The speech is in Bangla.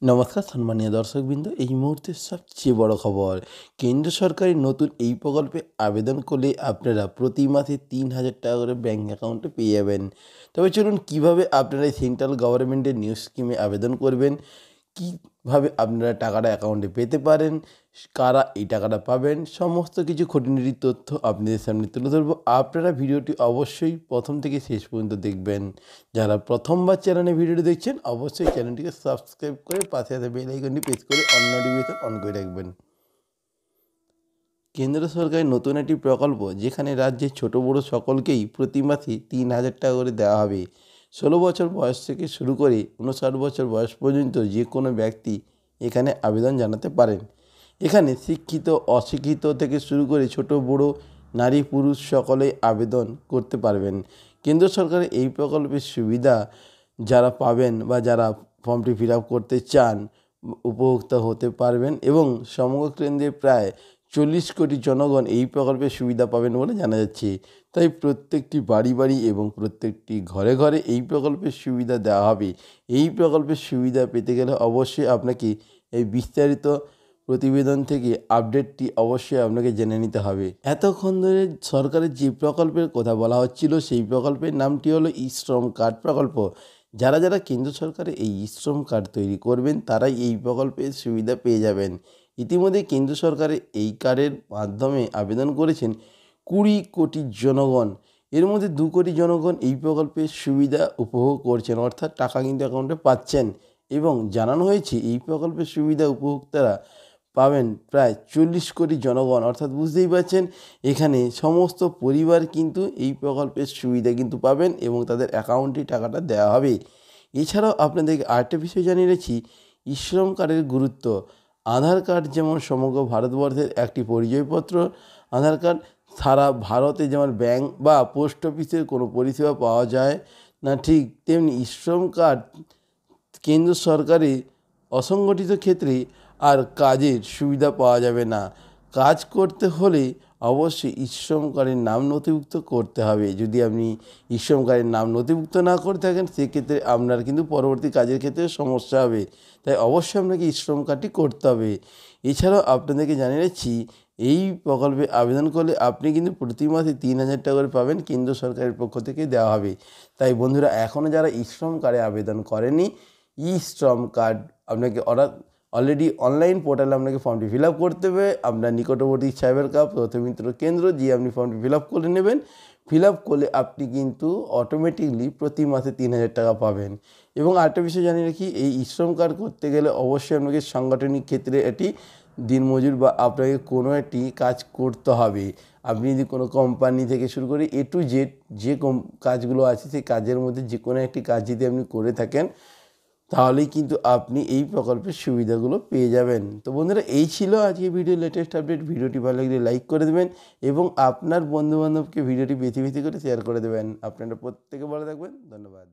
নমস্কার সম্মানীয় দর্শকবৃন্দ, এই মুহূর্তের সবচেয়ে বড় খবর, কেন্দ্র সরকারের নতুন এই প্রকল্পে আবেদন করলে আপনারা প্রতি মাসে 3,000 টাকা করে ব্যাঙ্ক অ্যাকাউন্টে পেয়ে যাবেন। তবে চলুন কীভাবে আপনারা এই সেন্ট্রাল গভর্নমেন্টের নিউ স্কিমে আবেদন করবেন, কীভাবে আপনারা টাকাটা অ্যাকাউন্টে পেতে পারেন, কারা এই টাকাটা পাবেন, সমস্ত কিছু খুঁটিনাটি তথ্য আপনাদের সামনে তুলে ধরবো। আপনারা ভিডিওটি অবশ্যই প্রথম থেকে শেষ পর্যন্ত দেখবেন। যারা প্রথমবার চ্যানেলে ভিডিওটি দেখছেন অবশ্যই চ্যানেলটিকে সাবস্ক্রাইব করে পাশে আসা বেল আইকনটি প্রেস করে অন নোটিফিকেশন অন করে রাখবেন। কেন্দ্র সরকারের নতুন একটি প্রকল্প, যেখানে রাজ্যের ছোট বড় সকলকেই প্রতি মাসে 3,000 টাকা করে দেওয়া হবে। 16 বছর বয়স থেকে শুরু করে 59 বছর বয়স পর্যন্ত যে কোনো ব্যক্তি এখানে আবেদন জানাতে পারেন। এখানে শিক্ষিত অশিক্ষিত থেকে শুরু করে ছোট বড় নারী পুরুষ সকলেই আবেদন করতে পারবেন। কেন্দ্র সরকারের এই প্রকল্পের সুবিধা যারা পাবেন বা যারা ফর্মটি ফিল আপ করতে চান উপভোক্তা হতে পারবেন এবং সমগ্র কেন্দ্রে প্রায় 40 কোটি জনগণ এই প্রকল্পের সুবিধা পাবেন বলে জানা যাচ্ছে। তাই প্রত্যেকটি বাড়ি বাড়ি এবং প্রত্যেকটি ঘরে ঘরে এই প্রকল্পের সুবিধা দেওয়া হবে। এই প্রকল্পের সুবিধা পেতে গেলে অবশ্যই আপনাকে এই বিস্তারিত প্রতিবেদন থেকে আপডেটটি অবশ্যই আপনাকে জেনে নিতে হবে। এতক্ষণ ধরে সরকারের যে প্রকল্পের কথা বলা হচ্ছিল সেই প্রকল্পের নামটি হলো ই-শ্রম কার্ড প্রকল্প। যারা যারা কেন্দ্র সরকারের এই ই-শ্রম কার্ড তৈরি করবেন তারাই এই প্রকল্পের সুবিধা পেয়ে যাবেন। ইতিমধ্যে কেন্দ্র সরকারের এই কার্ডের মাধ্যমে আবেদন করেছেন 20 কোটি জনগণ। এর মধ্যে 2 কোটি জনগণ এই প্রকল্পের সুবিধা উপভোগ করছেন, অর্থাৎ টাকা কিন্তু অ্যাকাউন্টে পাচ্ছেন। এবং জানানো হয়েছে এই প্রকল্পের সুবিধা উপভোক্তারা পাবেন প্রায় 40 কোটি জনগণ, অর্থাৎ বুঝতেই পারছেন এখানে সমস্ত পরিবার কিন্তু এই প্রকল্পের সুবিধা কিন্তু পাবেন এবং তাদের অ্যাকাউন্টে টাকাটা দেওয়া হবে। এছাড়াও আপনাদেরকে আরেকটা বিষয় জানিয়ে রেখেছি, ই-শ্রম কার্ডের গুরুত্ব। আধার কার্ড যেমন সমগ্র ভারতবর্ষের একটি পরিচয়পত্র, আধার কার্ড সারা ভারতে যেমন ব্যাংক বা পোস্ট অফিসের কোনো পরিষেবা পাওয়া যায় না, ঠিক তেমনি ই-শ্রম কার্ড কেন্দ্র সরকারের অসংগঠিত ক্ষেত্রে আর কাজের সুবিধা পাওয়া যাবে না। কাজ করতে হলে অবশ্যই ই-শ্রম কার্ডের নাম নথিভুক্ত করতে হবে। যদি আপনি ই-শ্রম কার্ডের নাম নথিভুক্ত না করে থাকেন সেক্ষেত্রে আপনার কিন্তু পরবর্তী কাজের ক্ষেত্রে সমস্যা হবে। তাই অবশ্যই আপনাকে ই-শ্রম কার্ডটি করতে হবে। এছাড়াও আপনাদেরকে জানিয়ে রাখছি, এই প্রকল্পে আবেদন করলে আপনি কিন্তু প্রতি মাসে 3,000 টাকা করে পাবেন, কেন্দ্র সরকারের পক্ষ থেকে দেওয়া হবে। তাই বন্ধুরা, এখনও যারা ই-শ্রম কার্ডে আবেদন করেনি, ই-শ্রম কার্ড আপনাকে অলরেডি অনলাইন পোর্টালে আপনাকে ফর্মটি ফিল আপ করতে হবে। আপনার নিকটবর্তী সাইবার ক্যাফে তথ্য মিত্র কেন্দ্র গিয়ে আপনি ফর্মটি ফিল আপ করে নেবেন। ফিল আপ করলে আপনি কিন্তু অটোমেটিকলি প্রতি মাসে 3,000 টাকা পাবেন। এবং আরেকটা বিষয় জানিয়ে রাখি, এই ই-শ্রম কার্ড করতে গেলে অবশ্যই আপনাকে সাংগঠনিক ক্ষেত্রে এটি দিনমজুর বা আপনাকে কোনো একটি কাজ করতে হবে। আপনি যদি কোনো কোম্পানি থেকে শুরু করে A to Z যে কাজগুলো আছে সেই কাজের মধ্যে যে কোনো একটি কাজ যদি আপনি করে থাকেন তাহলেই কিন্তু আপনি এই প্রকল্পের সুবিধাগুলো পেয়ে যাবেন। তো বন্ধুরা, এই ছিল আজকে ভিডিওর লেটেস্ট আপডেট। ভিডিওটি ভালো লাগলে লাইক করে দেবেন এবং আপনার বন্ধুবান্ধবকে ভিডিওটি বেশি বেশি করে শেয়ার করে দেবেন। আপনারা প্রত্যেকে ভালো থাকবেন। ধন্যবাদ।